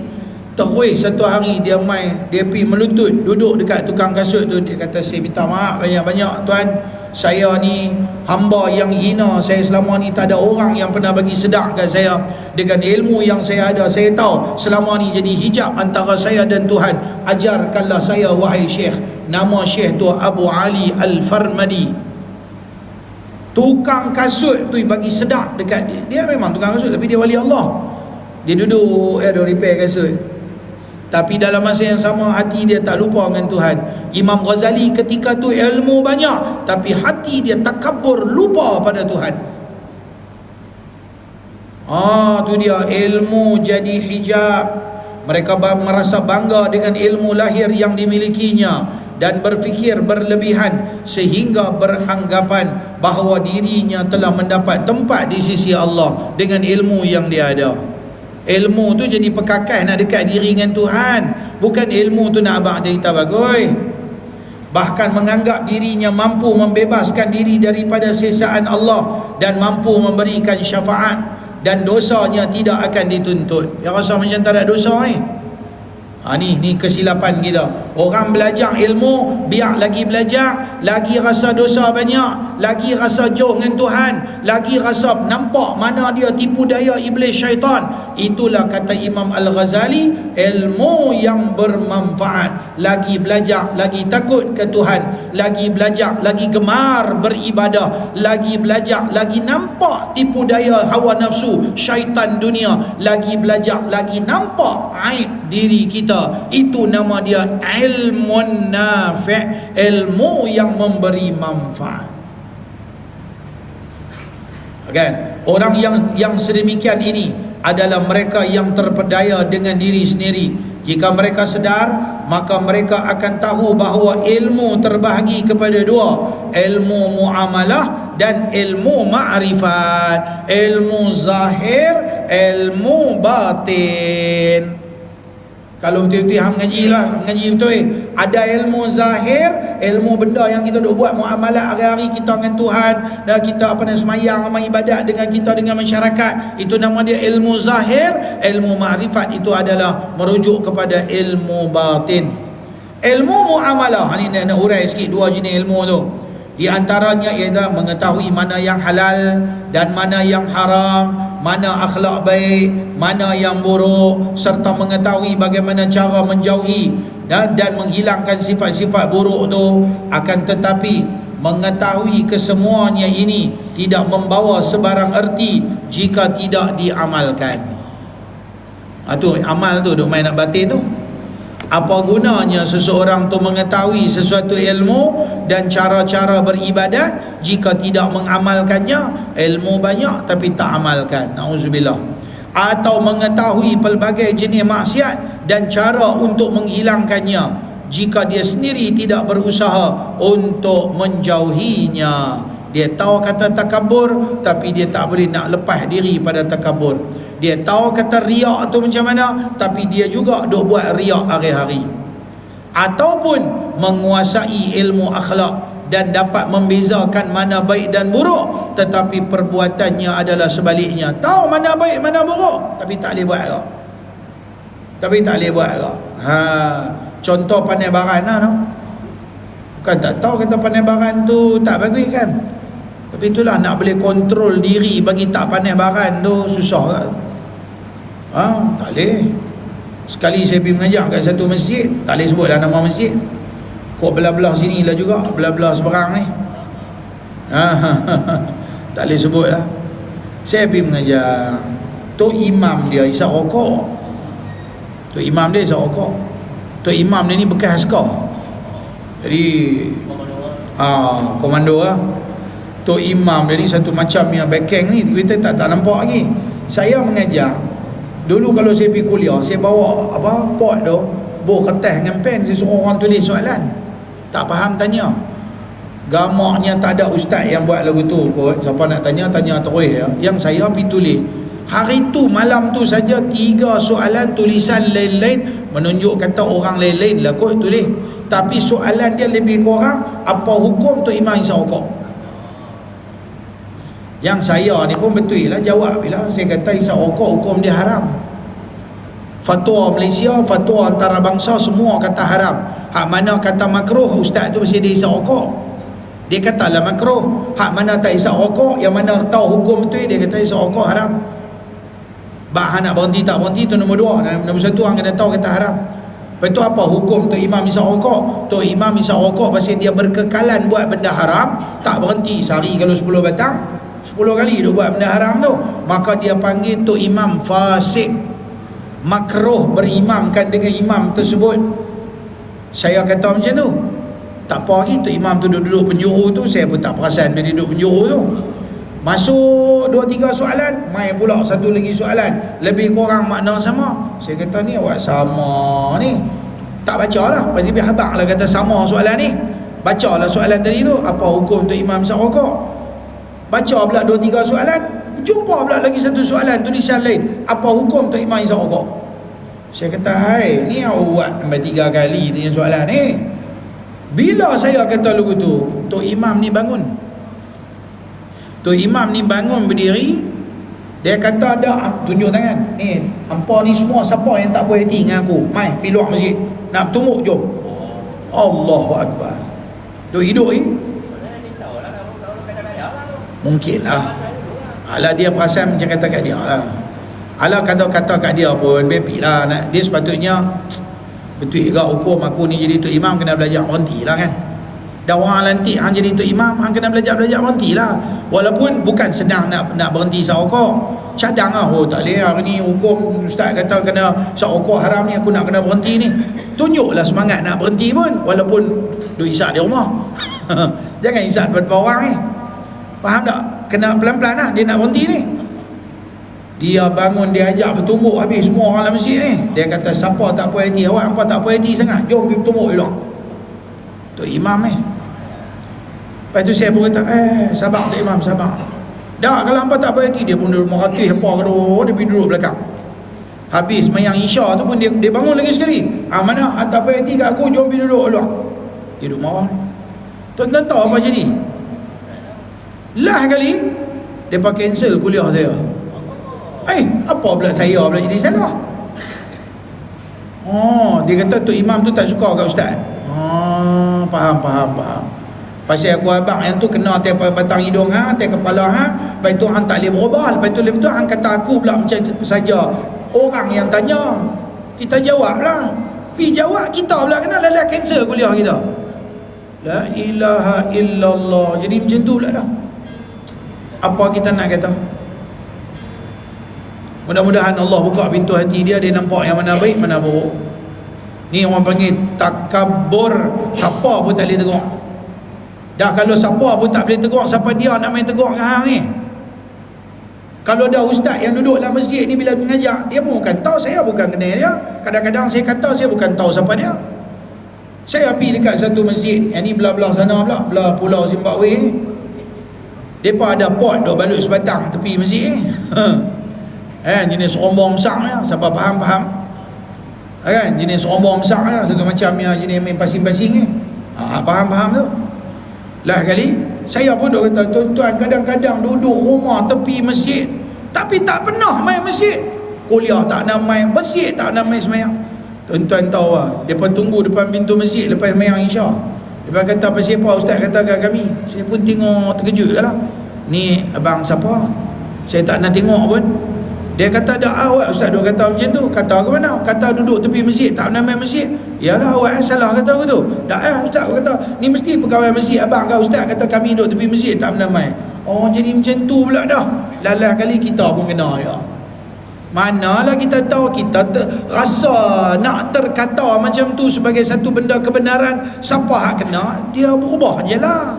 Terus satu hari dia pergi melutut, duduk dekat tukang kasut tu. Dia kata, saya minta maaf banyak-banyak Tuan, saya ni hamba yang hina. Saya selama ni tak ada orang yang pernah bagi sedar kat saya. Dengan ilmu yang saya ada, saya tahu selama ni jadi hijab antara saya dan Tuhan. Ajarkanlah saya wahai Syekh. Nama Syekh tu Abu Ali Al-Farmadi. Tukang kasut tu bagi sedar dekat dia. Dia memang tukang kasut, tapi dia wali Allah. Dia duduk dia repair kasut. Tapi dalam masa yang sama, hati dia tak lupa dengan Tuhan. Imam Ghazali ketika tu ilmu banyak, tapi hati dia takabur, lupa pada Tuhan. Tu dia, ilmu jadi hijab. Mereka merasa bangga dengan ilmu lahir yang dimilikinya dan berfikir berlebihan sehingga beranggapan bahawa dirinya telah mendapat tempat di sisi Allah dengan ilmu yang dia ada. Ilmu tu jadi pekakas nak dekat diri dengan Tuhan, bukan ilmu tu nak abang kita bagus. Bahkan menganggap dirinya mampu membebaskan diri daripada sesaan Allah dan mampu memberikan syafaat, dan dosanya tidak akan dituntut. Dia rasa macam tak ada dosa Ni kesilapan kita. Orang belajar ilmu, biar lagi belajar, lagi rasa dosa banyak, lagi rasa jauh dengan Tuhan, lagi rasa nampak mana dia tipu daya iblis syaitan. Itulah kata Imam Al-Ghazali, ilmu yang bermanfaat. Lagi belajar, lagi takut ke Tuhan, lagi belajar, lagi gemar beribadah, lagi belajar, lagi nampak tipu daya hawa nafsu syaitan dunia, lagi belajar, lagi nampak aib diri kita. Itu nama dia ilmun nafi', ilmu yang memberi manfaat. Kan? Orang yang sedemikian ini adalah mereka yang terpedaya dengan diri sendiri. Jika mereka sedar, maka mereka akan tahu bahawa ilmu terbahagi kepada dua, ilmu muamalah dan ilmu ma'rifat, ilmu zahir, ilmu batin. Kalau betul-betul hang ngaji lah, ngaji betul ada ilmu zahir, ilmu benda yang kita duk buat muamalah hari-hari kita dengan Tuhan, dan kita semayang, amal ibadat dengan kita, dengan masyarakat. Itu nama dia ilmu zahir. Ilmu ma'rifat itu adalah merujuk kepada ilmu batin. Ilmu muamalah ni nak urai sikit dua jenis ilmu tu. Di antaranya ialah mengetahui mana yang halal dan mana yang haram, mana akhlak baik, mana yang buruk, serta mengetahui bagaimana cara menjauhi dan menghilangkan sifat-sifat buruk tu. Akan tetapi mengetahui kesemuanya ini tidak membawa sebarang erti jika tidak diamalkan. Tu amal tu duk main nak batin tu. Apa gunanya seseorang tu mengetahui sesuatu ilmu dan cara-cara beribadat jika tidak mengamalkannya? Ilmu banyak tapi tak amalkan, na'udzubillah. Atau mengetahui pelbagai jenis maksiat dan cara untuk menghilangkannya jika dia sendiri tidak berusaha untuk menjauhinya. Dia tahu kata takabur, tapi dia tak boleh nak lepas diri pada takabur. Dia tahu kata riak tu macam mana, tapi dia juga duk buat riak hari-hari. Ataupun menguasai ilmu akhlak dan dapat membezakan mana baik dan buruk, tetapi perbuatannya adalah sebaliknya. Tahu mana baik mana buruk, tapi tak boleh buat ke? Contoh pandai baran lah no? Bukan tak tahu kata pandai baran tu tak bagus kan? Tapi itulah, nak boleh kontrol diri bagi tak pandai baran tu susah kan? Tak boleh. Sekali saya pergi mengajar kat satu masjid, tak boleh sebutlah nama masjid, kok belah-belah sini lah juga, belah-belah seberang ni. Tak boleh sebut lah. Saya pergi mengajar, Tok Imam dia isap rokok. Tok Imam dia isap rokok. Tok Imam dia ni bekas askar. Jadi komando lah. Tok Imam dia ni satu macam yang backing ni, kita tak nampak lagi. Saya mengajar dulu, kalau saya pergi kuliah, saya bawa pot tu, bawa kertas dengan pen, saya suruh orang tulis soalan. Tak faham tanya. Gamaknya tak ada ustaz yang buat lagu tu kot. Siapa nak tanya terus ya. Yang saya pergi tulis. Hari tu, malam tu saja 3 soalan tulisan lain-lain, menunjuk kata orang lain-lain lah kot tulis. Tapi soalan dia lebih kurang, apa hukum tu Imam isap rokok? Yang saya ni pun betul lah jawab bila saya kata isap rokok hukum dia haram. Fatwa Malaysia, fatwa antarabangsa semua kata haram. Hak mana kata makruh, ustaz tu mesti dia isap rokok. Dia katalah makruh. Hak mana tak isap rokok, yang mana tahu hukum tu, dia kata isap rokok haram. Bah nak berhenti tak berhenti tu nombor 2. Nombor 1 orang kena tahu kata haram. Lepas tu apa hukum tu Imam isap rokok? Tu Imam isap rokok pasal dia berkekalan buat benda haram, tak berhenti. Sehari kalau 10 batang, 10 kali dia buat benda haram tu, maka dia panggil tu imam fasik. Makruh berimamkan dengan imam tersebut. Saya kata macam tu. Tak apa lagi tu imam tu duduk penjuru tu, saya pun tak perasan dia duduk penjuru tu. Masuk 2-3 soalan, mai pula satu lagi soalan, lebih kurang makna sama. Saya kata ni awak sama ni, tak baca lah. Pasti biar habang lah kata sama soalan ni. Baca lah soalan tadi tu, apa hukum tu imam isap rokok. Baca pula 2-3 soalan, jumpa pula lagi satu soalan tulisan lain, apa hukum tu imam isap rokok. Saya kata, hai, ni awak sampai 3 kali tanya soalan ni. Bila saya kata lagu tu, Tok Imam ni bangun. Tok Imam ni bangun berdiri, Dia kata ada, tunjuk tangan ni, hampa ni semua siapa yang tak puas hati dengan aku, mai pergi luar masjid nak bertumbuk, jom. Allahu Akbar. Duk hidup ni mungkin lah. Alah dia perasan macam kata kat dia lah. Alah kata-kata kat dia pun bepi lah. Dia sepatutnya betul juga hukum aku ni jadi tok imam kena belajar berhenti lah kan. Dah orang lantik hang jadi tok imam, hang kena belajar berhenti lah. Walaupun bukan senang nak berhenti sokok. Cadang lah, oh tak boleh hari ni hukum ustaz kata kena sokok haram ni, aku nak kena berhenti ni. Tunjuklah semangat nak berhenti pun, walaupun duk isyak di rumah. Jangan isyak depan orang ni. Faham tak? Kena pelan-pelan lah dia nak berhenti ni. Dia bangun, dia ajak bertumbuk habis semua orang dalam masjid ni. Dia kata siapa tak puas hati, awak apa tak puas hati sangat, jom pergi bertumbuk dulu. Tok imam ni. Lepas tu saya pun kata sabar Tok Imam, sabar. Dah kalau hampa tak puas hati, dia pun duduk merhatih apa kedua, dia pergi duduk belakang. Habis mayang isya tu pun dia bangun lagi sekali. Mana tak puas hati kat aku, jom pergi duduk dulu. Dia duduk marah. Tuan-tuan tahu apa jadi? Lah kali depa cancel kuliah saya. Apa pula saya pula jadi salah? Oh, dia kata Tok Imam tu tak suka kat ustaz. Faham. Pasal aku abang yang tu kena atas batang hidung hang, atas kepala hang, lepas tu hang tak boleh berubah, lepas tu lepas tu hang kata aku pula macam saja. Orang yang tanya, kita jawablah. Pi jawab, kita pula kena lalah cancel kuliah kita. La ilaha illallah. Jadi macam tu pula dah. Apa kita nak kata? Mudah-mudahan Allah buka pintu hati dia nampak yang mana baik, mana buruk. Ni orang panggil takabur, siapa pun tak boleh tegur. Dah kalau siapa pun tak boleh tegur, siapa dia nak main tegur dengan hang ni? Kalau dah ustaz yang duduk dalam masjid ni bila mengajar, dia pun bukan tahu, saya bukan kenal dia. Kadang-kadang saya kata saya bukan tahu siapa dia. Saya pergi dekat satu masjid, yang ni belah-belah sana pula, belah Pulau Zimbabwe ni. Depa ada pot duk balut sebatang tepi masjid ni. Jenis rombong besar ya, siapa faham? Kan jenis rombong besar ya, satu macam yang jenis main pasing-pasing ni. Faham tu. Lah kali saya pun duk kata, tuan-tuan kadang-kadang duduk rumah tepi masjid tapi tak pernah main masjid. Kuliah tak nak main, masjid tak nak main semayang. Tuan-tuan tahu lah, depa tunggu depan pintu masjid lepas semayang isya. Depa kata pasal apa ustaz kata kat kami. Saya pun tengok terkejut lah. Ni abang siapa? Saya tak nak tengok pun. Dia kata dak awak ustaz duk kata macam tu. Kata ke mana? Kata duduk tepi masjid tak pernah main masjid. Yalah awak yang salah kata aku tu. Dak ustaz aku kata ni mesti pegawai masjid abang kau ustaz kata kami duduk tepi masjid tak pernah main. Oh jadi macam tu pula dah. Lalah kali kita pun kena ya. Manalah kita tahu, kita rasa nak terkata macam tu sebagai satu benda kebenaran, siapa hak kena dia berubah je lah.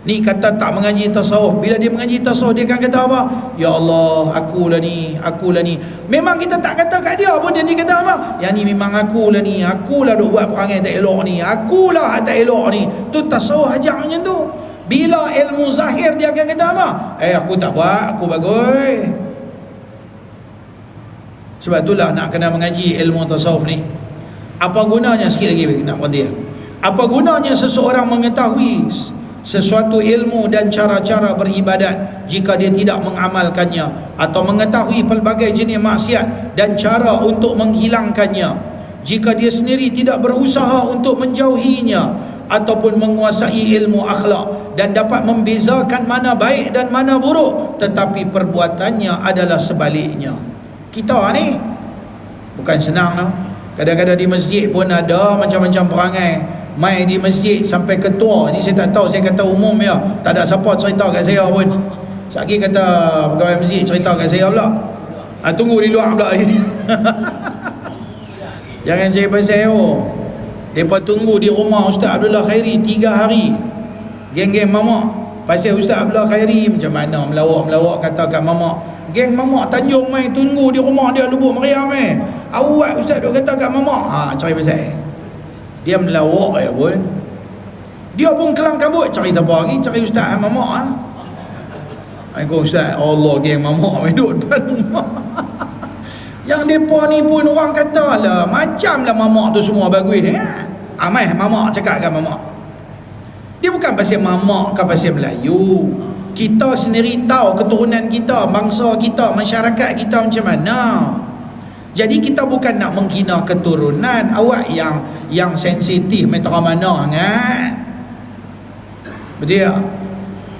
Ni kata tak mengaji tasawuf, bila dia mengaji tasawuf dia akan kata apa? Ya Allah, akulah ni. Memang kita tak kata kat dia pun, dia ni kata apa? Yang ni memang akulah ni, akulah duk buat perangai tak elok ni, akulah tak elok ni. Tu tasawuf ajak macam tu. Bila ilmu zahir dia akan kata apa? Aku tak buat, aku bagus. Sebab itulah nak kena mengaji ilmu tasawuf ni. Apa gunanya, sikit lagi nak berhenti. Apa gunanya seseorang mengetahui sesuatu ilmu dan cara-cara beribadat jika dia tidak mengamalkannya, atau mengetahui pelbagai jenis maksiat dan cara untuk menghilangkannya jika dia sendiri tidak berusaha untuk menjauhinya, ataupun menguasai ilmu akhlak dan dapat membezakan mana baik dan mana buruk, tetapi perbuatannya adalah sebaliknya. Kita ni bukan senang tau. Kadang-kadang di masjid pun ada macam-macam perangai. Mai di masjid sampai ketua ni saya tak tahu, saya kata umum ya, tak ada siapa cerita kat saya pun. Sekali kata pegawai masjid cerita kat saya pula. Tunggu di luar pula. Jangan cari pasal depa tunggu di rumah Ustaz Abdullah Khairi 3 hari. Geng-geng mamak pasal Ustaz Abdullah Khairi macam mana melawak kata kat mamak. Geng mamak Tanjung mai tunggu di rumah dia Lubuk Meriam Awak Ustaz duk kata kat mamak. Cari pasal dia melawak ya pun. Dia pun kelang kabut cari siapa lagi, cari Ustaz mamak Aku Ustaz Allah geng mamak mai duduk depan rumah. Yang depa ni pun orang kata lah macam lah mamak tu semua bagus mai mamak cakap kan mamak. Dia bukan pasal mamak ke pasal Melayu. Kita sendiri tahu keturunan kita, bangsa kita, masyarakat kita macam mana. Jadi kita bukan nak menghina keturunan. Awak yang sensitif metera mana sangat. Betul tak?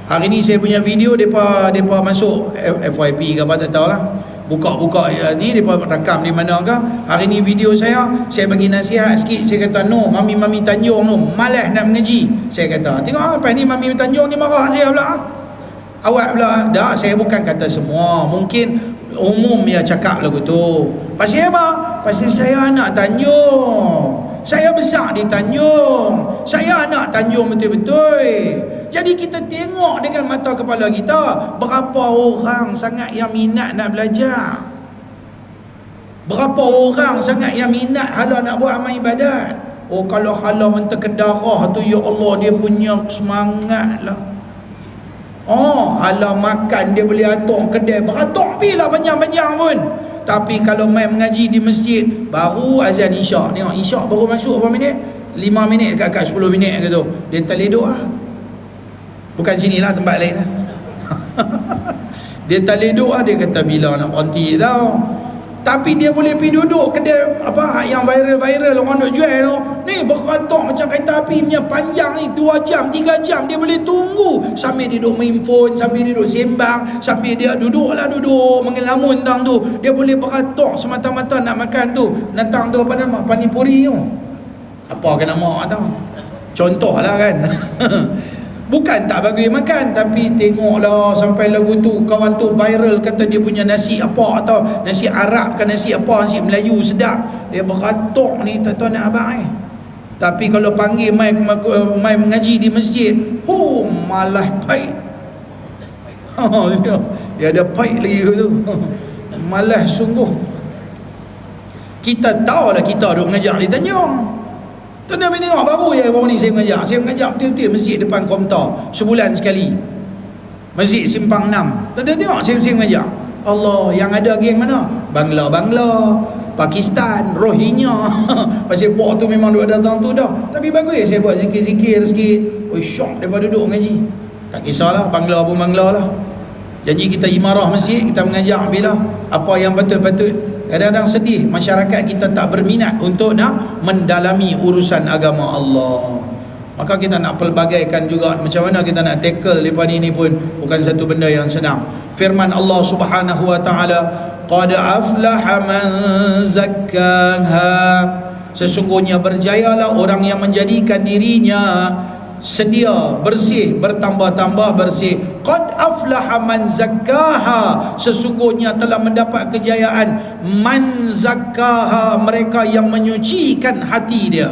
Hari ni saya punya video depa masuk FYP ke apa tak tahulah. Buka ni depa rakam di mana ke. Hari ni video saya bagi nasihat sikit. Saya kata no, Mami Tanjung no malas nak mengaji. Saya kata tengok apa ni Mami Tanjung ni marah saya pula. Awak pula dah, saya bukan kata semua. Mungkin umum ya cakap lagu tu. Pasal apa? Pasal saya anak Tanjung. Saya besar di Tanjung. Saya anak Tanjung betul-betul. Jadi kita tengok dengan mata kepala kita, berapa orang sangat yang minat nak belajar. Berapa orang sangat yang minat hala nak buat amal ibadat. Oh, kalau hala menterkedarah tu, ya Allah, dia punya semangat lah. Oh, hala makan dia boleh atok kedai beratok pi lah panjang-panjang pun. Tapi kalau main mengaji di masjid, baru azan isyak. Tengok isyak baru masuk berapa minit? 5 minit dekat 10 minit ke tu. Dia terleduk lah. Bukan sini lah, tempat lain lah. Dia terleduk lah. Dia kata bila nak berhenti tau. Tapi dia boleh pergi duduk kedai apa yang viral orang duk jual tu. Ni beratok macam kereta api punya panjang ni 2 jam, 3 jam dia boleh tunggu sambil dia duduk main phone, sambil dia duduk sembang, sambil dia duduk mengelamun tang tu. Dia boleh beratok semata-mata nak makan tu. Natang tu apa nama? Panipuri tu. Apa ke nama tau? Contohlah kan. Bukan tak bagi makan, tapi tengoklah sampai lagu tu kawan tu viral kata dia punya nasi apa atau nasi Arab ke nasi apa, nasi Melayu sedap. Dia beratok ni tak tahu nak abang Tapi kalau panggil mai mengaji di masjid, malah pahit. Dia ada pahit lagi tu. Malah sungguh. Kita tahulah kita duk mengajar di Tanjung. Tuan-tuan tengok baru ni saya mengajar betul-betul masjid depan Komtar sebulan sekali. Masjid Simpang 6. Tuan-tuan tengok saya mengajar. Allah, yang ada geng mana? Bangla, Pakistan, Rohingya. Pasal puak tu memang duk datang tu dah. Tapi bagus saya buat zikir-zikir sikit. Oh, syok daripada duduk mengaji. Tak kisahlah, Bangla pun Bangla lah. Janji kita imarah masjid, kita mengajar bila apa yang betul-betul. Kadang-kadang sedih masyarakat kita tak berminat untuk nak mendalami urusan agama Allah. Maka kita nak pelbagaikan juga macam mana kita nak tackle lepas ini pun bukan satu benda yang senang. Firman Allah Subhanahu wa taala, qad aflaha man zakkaha. Sesungguhnya berjayalah orang yang menjadikan dirinya sedia bersih, bertambah-tambah bersih. Qad aflaha man zakkaha. Sesungguhnya telah mendapat kejayaan man zakkaha, mereka yang menyucikan hati dia.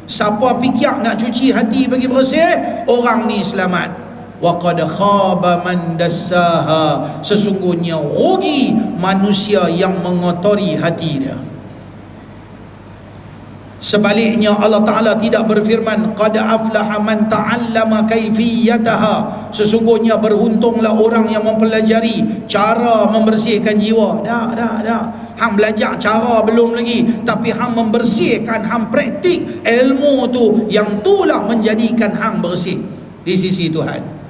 Siapa fikir nak cuci hati bagi bersih, orang ni selamat. Wa qad khaba man dassaha. Sesungguhnya rugi manusia yang mengotori hati dia. Sebaliknya Allah Ta'ala tidak berfirman qad aflaha man ta'allama kaifiyataha. Sesungguhnya beruntunglah orang yang mempelajari cara membersihkan jiwa. Dah. Hang belajar cara belum lagi, tapi hang membersihkan, hang praktik ilmu tu, yang itulah menjadikan hang bersih di sisi Tuhan.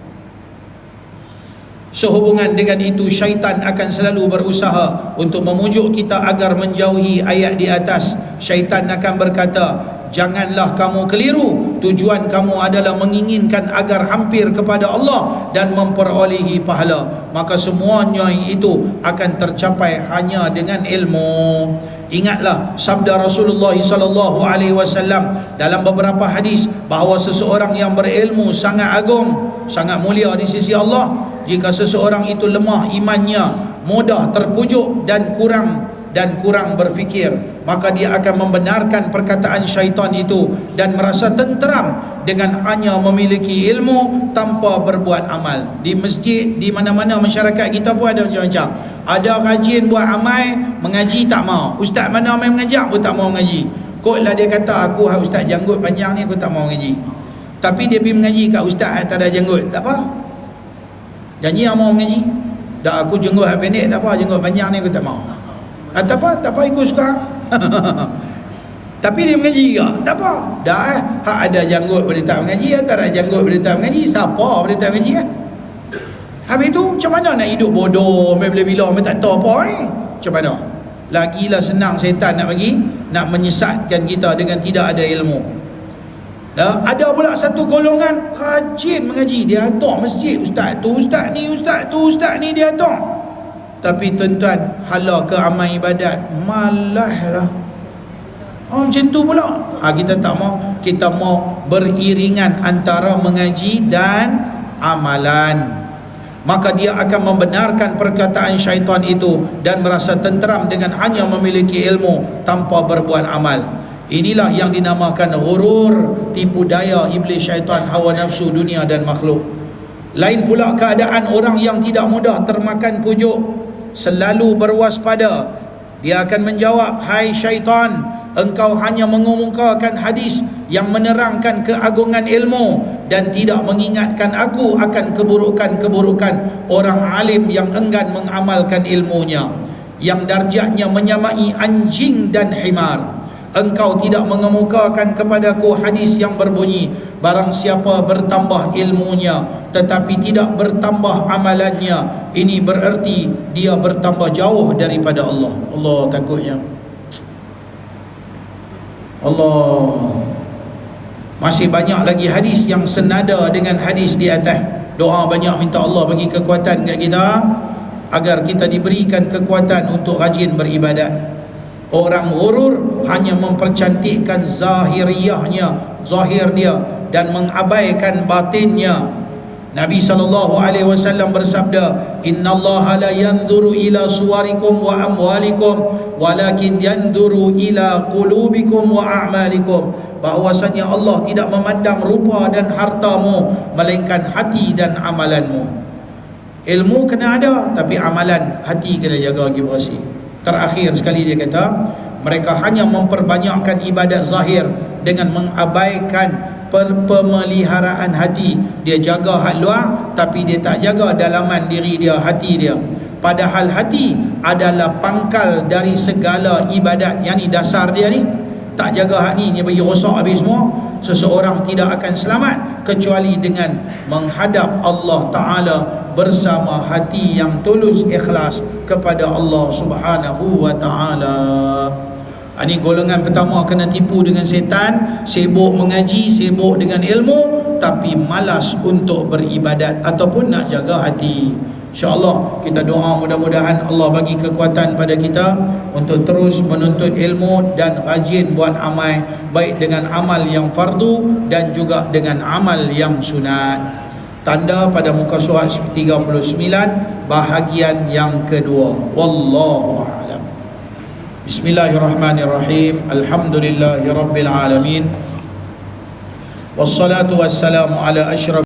Sehubungan dengan itu, syaitan akan selalu berusaha untuk memujuk kita agar menjauhi ayat di atas. Syaitan akan berkata, janganlah kamu keliru. Tujuan kamu adalah menginginkan agar hampir kepada Allah dan memperolehi pahala. Maka semuanya itu akan tercapai hanya dengan ilmu. Ingatlah sabda Rasulullah SAW dalam beberapa hadis bahawa seseorang yang berilmu sangat agung, sangat mulia di sisi Allah. Jika seseorang itu lemah imannya, mudah terpujuk dan kurang berfikir, maka dia akan membenarkan perkataan syaitan itu dan merasa tenteram dengan hanya memiliki ilmu tanpa berbuat amal. Di masjid, di mana-mana masyarakat kita pun ada macam-macam. Ada rajin buat amal, mengaji tak mau. Ustaz mana main mengajar pun tak mau mengaji. Kotlah dia kata, aku ustaz janggut panjang ni aku tak mau mengaji. Tapi dia pergi mengaji kat ustaz tak ada janggut, tak apa. Janji yang mau mengaji. Dah aku jenggot pendek tak apa, jenggot panjang ni aku tak mau. Tak apa ikut suka. Tapi dia mengaji ke? Tak apa. Dah hak ada janggut boleh tak mengaji, tak ada janggut boleh tak mengaji. Siapa boleh tak mengaji Habis tu macam mana nak hidup bodoh bila-bila tak tahu apa macam mana? Lagilah senang syaitan nak menyesatkan kita dengan tidak ada ilmu. Ada pula satu golongan rajin mengaji, dia hantar masjid, ustaz tu ustaz ni, ustaz tu ustaz ni, dia hantar. Tapi tuan-tuan, hala ke amal ibadat malah lah. Macam tu pula. Kita tak mau, kita mau beriringan antara mengaji dan amalan. Maka dia akan membenarkan perkataan syaitan itu dan merasa tenteram dengan hanya memiliki ilmu tanpa berbuat amal. Inilah yang dinamakan ghurur, tipu daya iblis, syaitan, hawa nafsu, dunia dan makhluk. Lain pula keadaan orang yang tidak mudah termakan pujuk, selalu berwaspada. Dia akan menjawab, hai syaitan, engkau hanya mengemukakan hadis yang menerangkan keagungan ilmu dan tidak mengingatkan aku akan keburukan-keburukan orang alim yang enggan mengamalkan ilmunya, yang darjatnya menyamai anjing dan himar. Engkau tidak mengemukakan kepadaku hadis yang berbunyi, barang siapa bertambah ilmunya tetapi tidak bertambah amalannya, ini bererti dia bertambah jauh daripada Allah. Allah takutnya. Allah. Masih banyak lagi hadis yang senada dengan hadis di atas. Doa banyak minta Allah bagi kekuatan kat kita agar kita diberikan kekuatan untuk rajin beribadat. Orang ghurur hanya mempercantikkan zahiriyahnya, zahir dia, dan mengabaikan batinnya. Nabi SAW bersabda, innallaha la yanzuru ila suwarikum wa amwalikum walakin yanzuru ila qulubikum wa a'malikum. Bahwasanya Allah tidak memandang rupa dan hartamu, melainkan hati dan amalanmu. Ilmu kena ada, tapi amalan hati kena jaga lagi bersih. Terakhir sekali dia kata, mereka hanya memperbanyakkan ibadat zahir dengan mengabaikan pemeliharaan hati. Dia jaga hak luar, tapi dia tak jaga dalaman diri dia, hati dia. Padahal hati adalah pangkal dari segala ibadat. Yang ni dasar dia ni. Tak jaga hak ni, dia bagi rosak habis semua. Seseorang tidak akan selamat kecuali dengan menghadap Allah Ta'ala bersama hati yang tulus ikhlas kepada Allah Subhanahu wa Ta'ala. Ini golongan pertama kena tipu dengan setan, sibuk mengaji, sibuk dengan ilmu, tapi malas untuk beribadat ataupun nak jaga hati. InsyaAllah kita doa mudah-mudahan Allah bagi kekuatan pada kita untuk terus menuntut ilmu dan rajin buat amal, baik dengan amal yang fardu dan juga dengan amal yang sunat. Tanda pada muka surat 39 bahagian yang kedua. Wallahu a'lam. Bismillahirrahmanirrahim. Alhamdulillahirabbil alamin. Wassalatu wassalamu ala asyraf